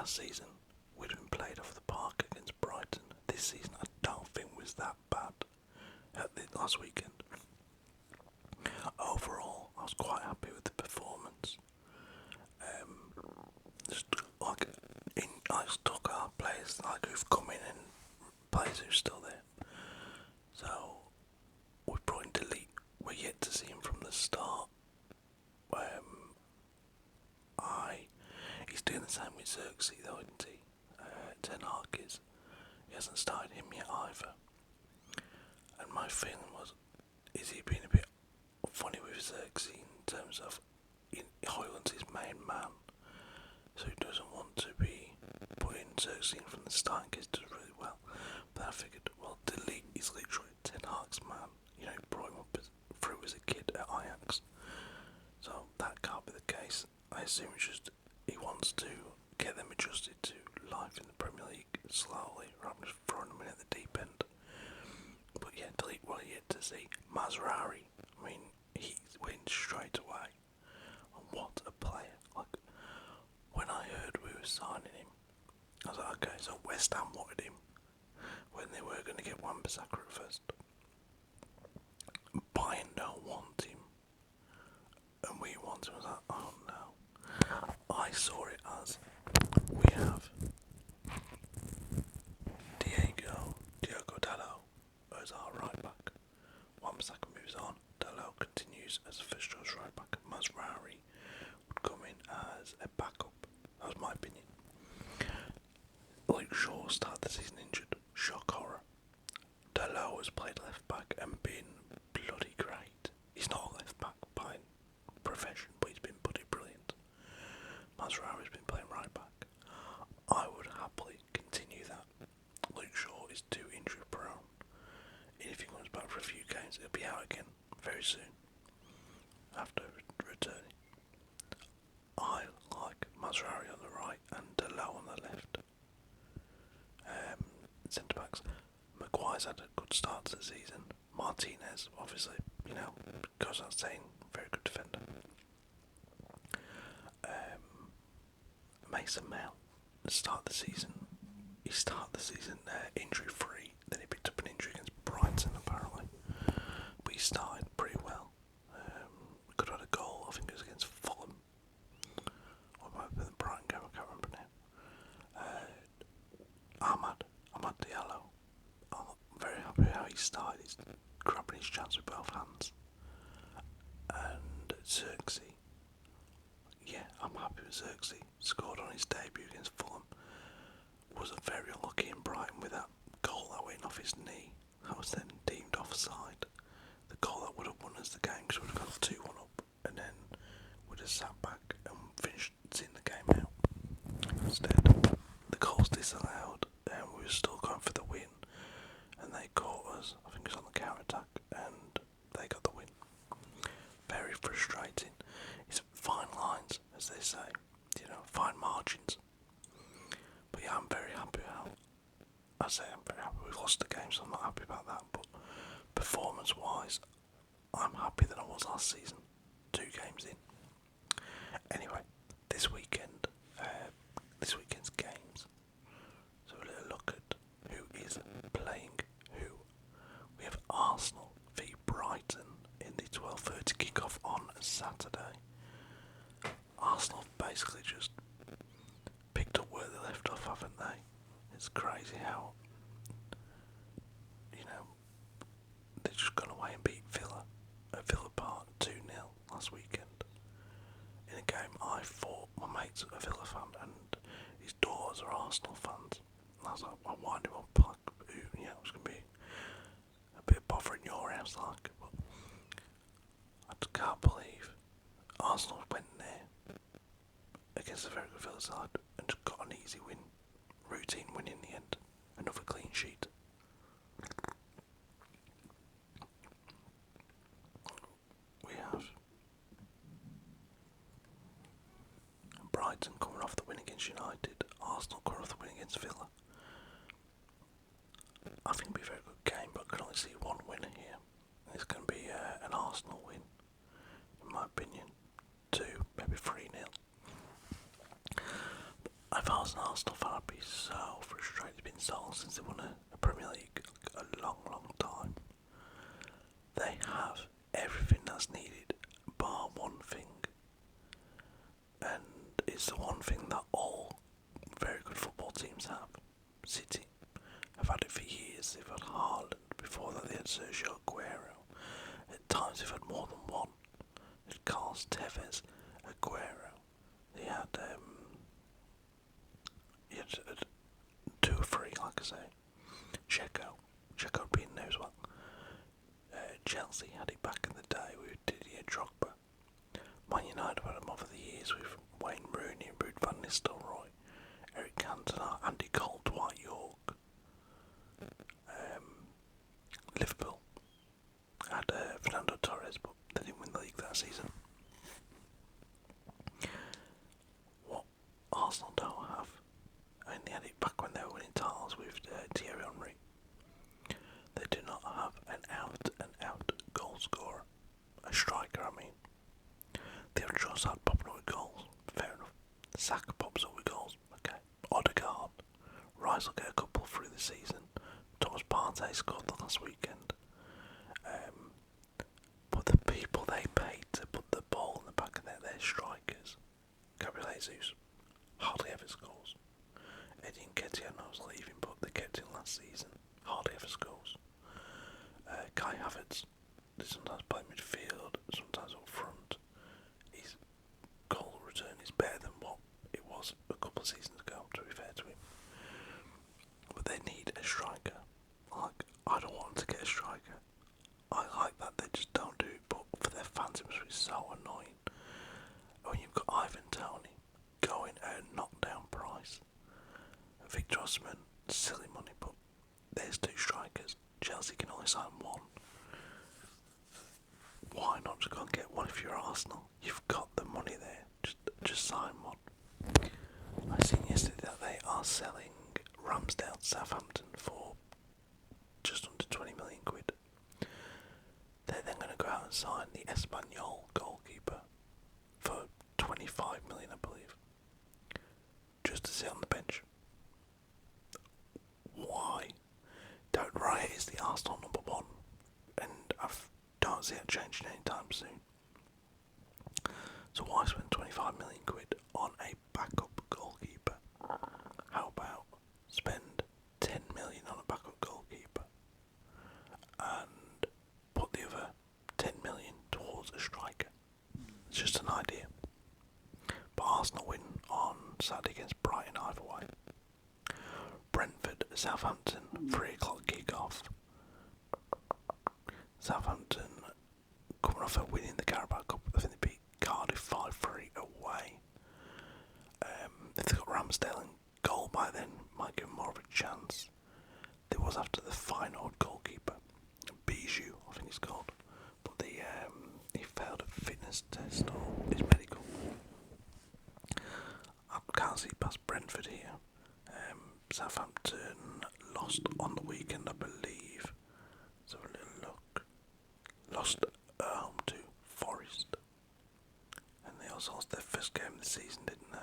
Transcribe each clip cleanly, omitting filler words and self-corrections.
last season we'd been played off the park against Brighton. This season I don't think was that bad at the last weekend. Overall, I was quite happy with the performance. Just like I stuck our players like who've come in and players who're still there. So we brought in Delete. We're yet to see him from the start. He's doing the same with Xerxes though, isn't he? Ten Hag is. He hasn't started him yet either. And my feeling was, is he being a bit funny with Xerxes in terms of Højlund's his main man, so he doesn't want to be putting Xerxes in from the start and does really well. But I figured, well, Delete is literally Ten Hag's man. You know, he brought him up through as a kid at Ajax. So that can't be the case. I assume it's just he wants to get them adjusted to life in the Premier League slowly, rather than just throwing them in at the deep end. But yeah, Delete, well, yet to see. Mazraoui, I mean, he went straight away. And what a player. Like, when I heard we were signing him, I was like, okay, so West Ham wanted him when they were going to get Wan-Bissaka at first. Bayern don't want him, and we want him. I was like, oh no. I saw it as we have Diogo Dalot as our right back. Wan-Bissaka moves on. Dalot continues as a first choice right back. Mazraoui would come in as a backup. That was my opinion. Luke Shaw started the season injured. Shock horror. Dalot has played left back and been bloody great. He's not a left back by profession, but he's been bloody brilliant. Mazraoui's been playing right back. I would happily continue that. Luke Shaw is too injury prone. If he comes back for a few games, he'll be out again very soon after returning. I like Mazraoui on the right and Dalot on the left. Centre backs. Maguire's had a good start to the season. Martinez, obviously, you know, goes without saying, very good defender. Mason Mount, he started the season injury free, then he picked up an injury against Brighton apparently, but he started pretty well. Could have had a goal, I think it was against Fulham, or it might have been the Brighton game, I can't remember now. Ahmad Diallo, I'm very happy how he started. He's grabbing his chance with both hands. And Xerxes, yeah, I'm happy with Xerxes. Scored on his debut against Fulham. Was very unlucky in Brighton with that goal that went off his knee. That was then deemed offside. The goal that would have won us the game because we would have got 2-1 up and then would have sat back and finished seeing the game out. Instead, the goal's disallowed and we were still going for the win. And they caught us, I think it was on the counter attack, and they got the win. Very frustrating. It's fine lines, as they say, you know, fine margins. But yeah, I'm very happy how. I'm very happy we've lost the game, so I'm not happy about that. But performance-wise, I'm happy than I was last season. 2 games in. Anyway, this weekend's games. So a little look at who is playing who. We have Arsenal v Brighton in the 12:30 kickoff on Saturday. Arsenal basically just picked up where they left off, haven't they? It's crazy how, you know, they've just gone away and beat Villa at Villa Park 2-0 last weekend. In a game I thought my mate's a Villa fan and his daughters are Arsenal fans. And I was like, I'll wind him up, like, you know, it's going to be a bit of bother in your house, like, but I just can't believe Arsenal went there against a very good Villa side and just got an easy win, routine win in the end, another clean sheet. We have Brighton coming off the win against United, Arsenal coming off the win against Villa. I think it'll be a very good game, but I can only see one winner here. It's going to be an Arsenal win, in my opinion. 2, maybe 3-0. I If I was an Arsenal fan, I'd be so frustrated. It's been so long since they won a Premier League, a long, long time. They have everything that's needed, bar one thing, and it's the one thing that all very good football teams have. City have had it for years. They've had Haaland. Before that, they had Sergio Aguero. At times, they've had more than one. They had Carlos Tevez, Aguero. They had, two or three, like I say. Checo being there as well. Chelsea had it back in the day with Didier Drogba. Man United had them over the years with Wayne Rooney, Ruud van Nistelrooy, Eric Cantona, Andy Cole, Dwight York. Liverpool had Fernando Torres, but they didn't win the league that season. What Arsenal don't have, I mean, they had it back when they were winning titles with Thierry Henry. They do not have an out-and-out goal scorer. A striker, I mean. Theo Trossard popping up with goals. Fair enough. Saka pops up with goals. Okay. Odegaard. Rice will get a couple through the season. Thomas Partey scored the last weekend. But the people they paid to put the ball in the back of their strikers. Gabriel Jesus hardly ever scores. Eddie Nketiah knows leaving, but they kept him last season. Hardly ever scores. Kai Havertz, they sometimes play midfield, sometimes up front. His goal return is better than what it was a couple of seasons ago, to be fair to him. But they need a striker. Like, I don't want to get a striker. I like that they just don't do it, but for their fans it must be so annoying. When you've got Ivan Toney going at a knockdown price. Victor Osimhen, silly money, but there's two strikers. Chelsea can only sign one. Why not just go and get one if you're Arsenal? You've got the money there. Just sign one. I seen yesterday that they are selling Ramsdale to Southampton for just under 20 million quid. They're then going to go out and sign the Espanyol goalkeeper for 25 million, I believe, just to sit on the bench. Why? David Raya is the Arsenal number one, and I don't see it changing anytime soon. So why spend 25 million quid on a backup goalkeeper? How about spend 10 million on a backup goalkeeper and put the other 10 million towards a striker? It's just an idea. But Arsenal win on Saturday against Brighton either way. Brentford, Southampton, 3 o'clock kick-off. Southampton coming off a win in the Carabao Cup. I think they beat Cardiff 5-3 away. If they got Ramsdale in goal by then, might give them more of a chance. There was after the final goalkeeper, Bijou, I think he's called, but he failed a fitness test or his medical. I can't see past Brentford here. Southampton lost on the weekend, I believe. Let's have a little look. Lost at home to Forest. And they also lost their first game of the season, didn't they?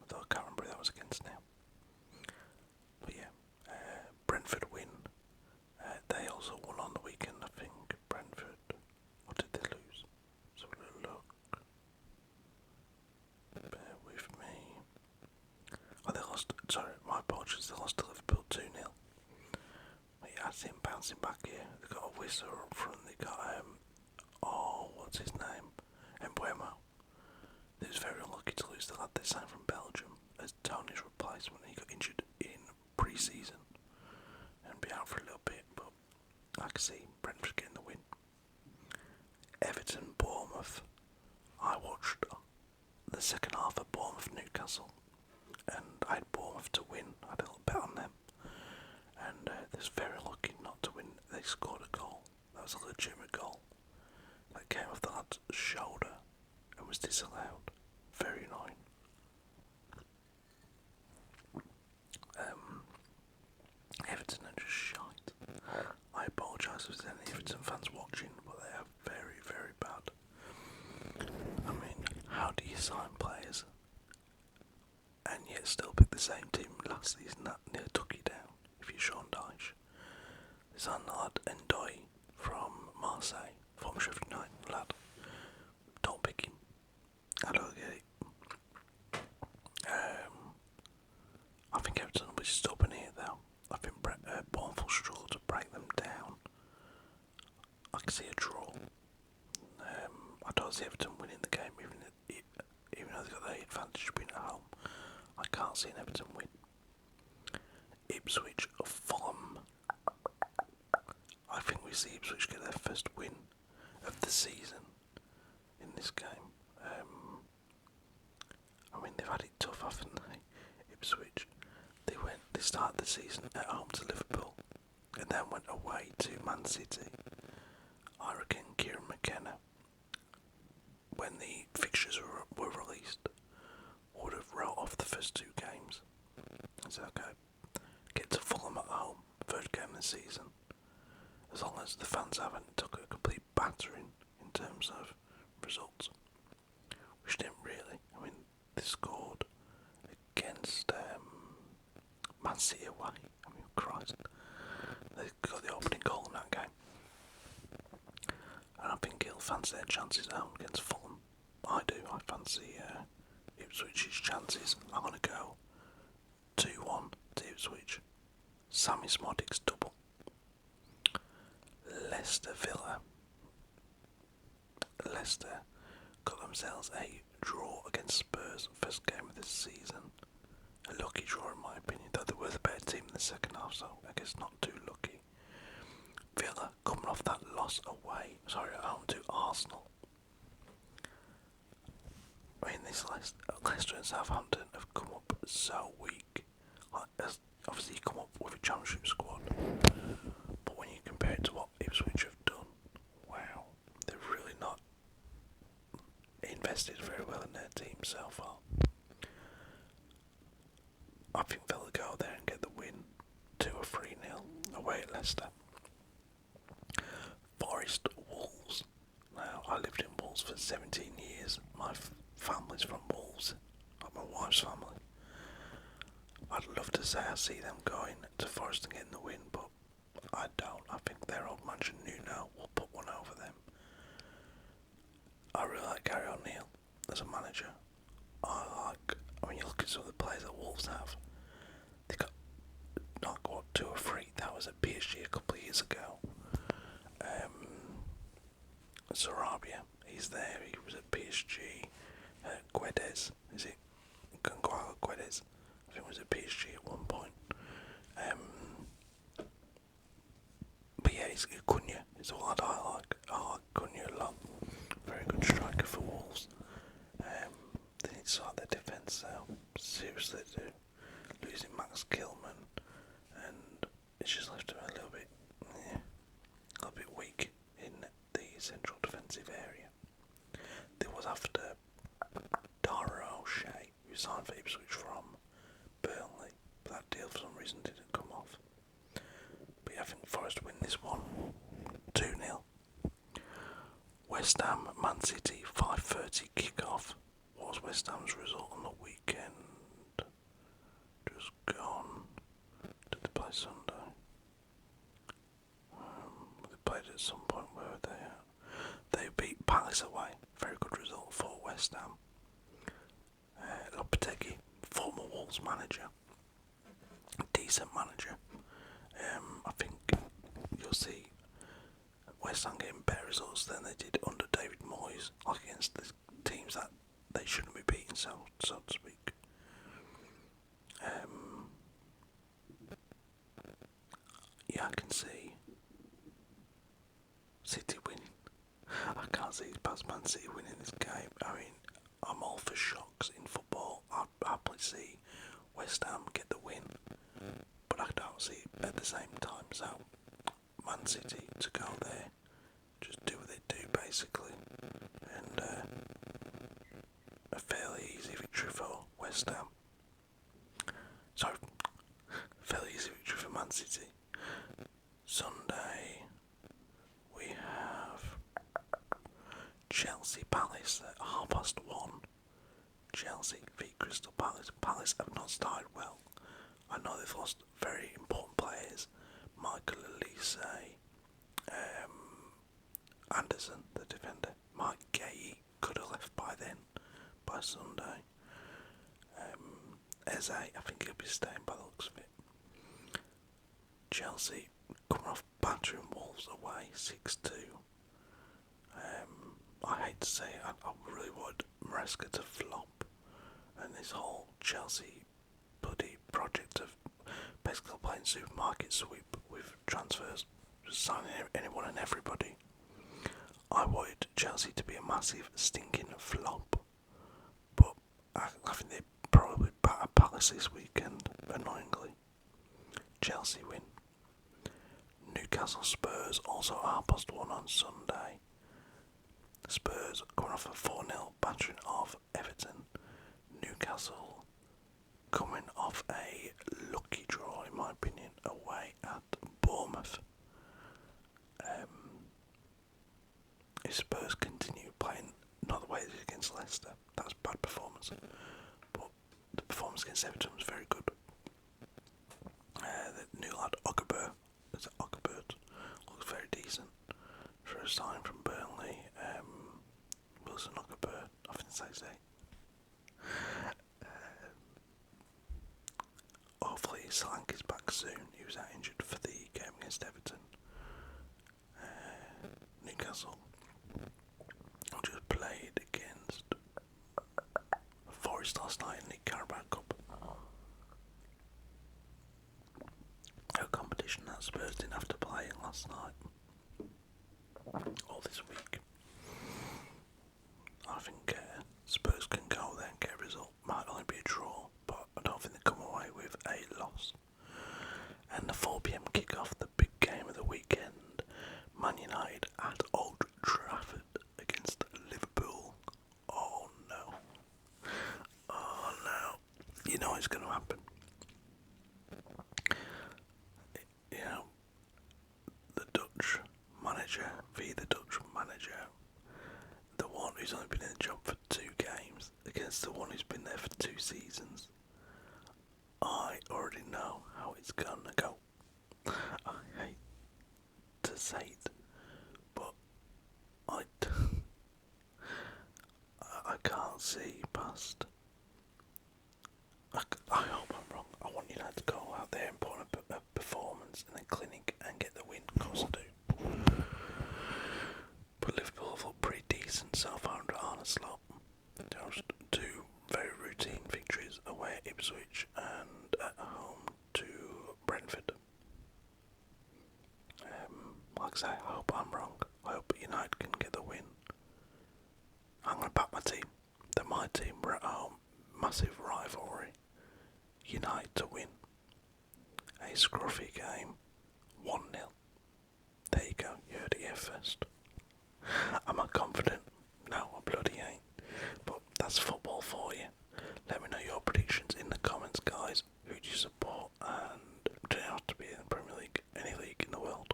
Though I can't remember who that was against now. But yeah, Brentford win. They also won on the weekend, I think. Brentford. Or did they lose? Let's have a little look. Bear with me. Oh, they lost. Sorry, my apologies. They lost to Liverpool 2-0. I see him bouncing back here. They got a Whistler up front. They got what's his name? Mbuemo. They was very unlucky to lose the lad they signed from Belgium as Tony's replacement. He got injured in pre-season and be out for a little bit, but I can see Brentford getting the win. Everton, Bournemouth. I watched the second half of Bournemouth Newcastle, and I had Bournemouth to win. I had a little bet on them, and they was very lucky not to win. They scored a goal. That was a legitimate goal. That came off the lad's shoulder and was disallowed. Very annoying. Everton are just shite. I apologise if there's any Everton fans watching, but they are very, very bad. I mean, how do you sign players and yet still pick the same team last season that nearly took you down if you're Sean Dyche. There's a lad Ndoye from Marseille, former Sheffield United lad. Don't pick him. I don't get it. I think Everton will be stubborn here though. I think Bournemouth will struggle to break them down. I can see a draw. I don't see Everton winning the game, even though they've got the advantage of being at home. I can't see an Everton win. Ipswich or Fulham. I think we see Ipswich get their first win of the season in this game. I mean, they've had it tough, haven't they? Ipswich. They started the season at home to Liverpool and then went away to Man City. I reckon Kieran McKenna, when the fixtures were released, would have wrote off the first two games. It's okay. Get to Fulham at home, third game of the season. As long as the fans haven't took a complete battering in terms of results. Which didn't really. I mean, they scored against Man City away. I mean, Christ. They got the opening goal in that game. And I think he'll fancy their chances at home against Fulham. I do. I fancy Ipswich's chances. I'm going to go 2-1 to Ipswich. Sammy Smodic's double. Leicester Villa. Leicester got themselves a draw against Spurs, first game of this season. A lucky draw in my opinion, though they were the better team in the second half, so I guess not too lucky. Villa coming off that loss away, at home to Arsenal. I mean, this Leicester and Southampton have come up so weak. Obviously, you come up with a championship squad, but when you compare it to what Ipswich have done, wow, they've really not invested very well in their team so far. I think they'll go there and get the win, 2 or 3-0 away at Leicester. Forest Wolves. Now, I lived in Wolves for 17 years. My family's from Wolves, like my wife's family. I'd love to say I see them going to Forest and getting the win, but I don't. I think their old manager Nuno will put one over them. I really like Gary O'Neill as a manager. When you look at some of the players that Wolves have, they got not 2 or 3. That was at PSG a couple of years ago. Sarabia, he's there. He was at PSG. Guedes, is it? Gonzalo Guedes, I think was at PSG at one point. But yeah, he's Cunha. It's all that I like. I like Cunha a lot. Very good striker for Wolves. They need to sort their defence out. Seriously, they do. Losing Max Kilman, and it's just left them a little bit weak in the central defensive area. There was after Dara O'Shea, who signed for Ipswich from Burnley, but that deal for some reason didn't come off. But yeah, I think Forest win this one 2-0. West Ham, Man City, 5:30 kick-off. What was West Ham's result on the weekend? Just gone. Did they play Sunday? They played at some point. Where were they at? They beat Palace away. Very good result for West Ham. Lopetegui, former Wolves manager. Decent manager. I think you'll see West Ham getting better results than they did under David Moyes, like against the teams that they shouldn't be beating, so to speak. Yeah, I can see City winning. I can't see past Man City winning this game. I mean, I'm all for shocks in football. I'd happily see West Ham get the win, but I don't see it at the same time. So, Man City to go there, just do what they do basically, and a fairly easy victory for West Ham. Sorry, fairly easy victory for Man City. Sunday, we have Chelsea Palace at 1:30. Chelsea v Crystal Palace. Palace have not started well. I know they've lost very important players. Michael Elise, Anderson, the defender. Mike Gay could have left by then, by Sunday. Eze, I think he'll be staying by the looks of it. Chelsea coming off battering Wolves away 6-2. I hate to say it, I really want Maresca to flop, and this whole Chelsea bloody project of basically playing supermarket sweep with transfers, signing anyone and everybody. I wanted Chelsea to be a massive stinking flop, but I think they probably batter Palace this weekend, annoyingly. Chelsea win. Newcastle Spurs also +1 on Sunday. Spurs coming off a 4-0 battering of Everton. Newcastle coming off a lucky draw, in my opinion, away at Bournemouth. If Spurs continue playing not the way they did against Leicester, that's bad performance, but the performance against Everton was very good. The new lad Ogbert looks very decent for a sign from Burnley. Wilson Ogbert, I think that's how you say. Hopefully Solanke is back soon. He was out injured for the game against Everton. Newcastle just played against Forest last night in the Carabao Cup. A competition that Spurs didn't have to play in last night or this week. I think Spurs can go there and get a result. Might only be a draw, but I don't think they come away with a loss. And the 4 PM kick-off, the big game of the weekend, Man United at Old Trafford against Liverpool. Oh no. Oh no. You know it's going to happen. You know, the Dutch manager v the Dutch manager, the one who's only been in the job for 2 games against the one who's been there for 2 seasons. I already know how it's gonna go. I hate to say it, but I can't see past. I hope I'm wrong. I want United to go out there and put on a performance in the clinic and get the win. Of course I do. But Liverpool have looked pretty decent so far under Arne Slot. Just 2 very routine victories away at Ipswich and at home to Brentford. Like I say, I hope I'm wrong. I hope United can get the win. I'm going to back my team. They're my team. We're at home. Massive rivalry. United to win. A scruffy game. 1-0. There you go. You heard it here first. Am I confident? No, I bloody ain't. But that's football for you. Let me know your predictions in the comments, guys. Who do you support? And do you have to be in the Premier League, any league in the world?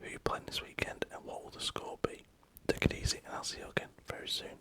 Who are you playing this weekend, and what will the score be? Take it easy, and I'll see you again very soon.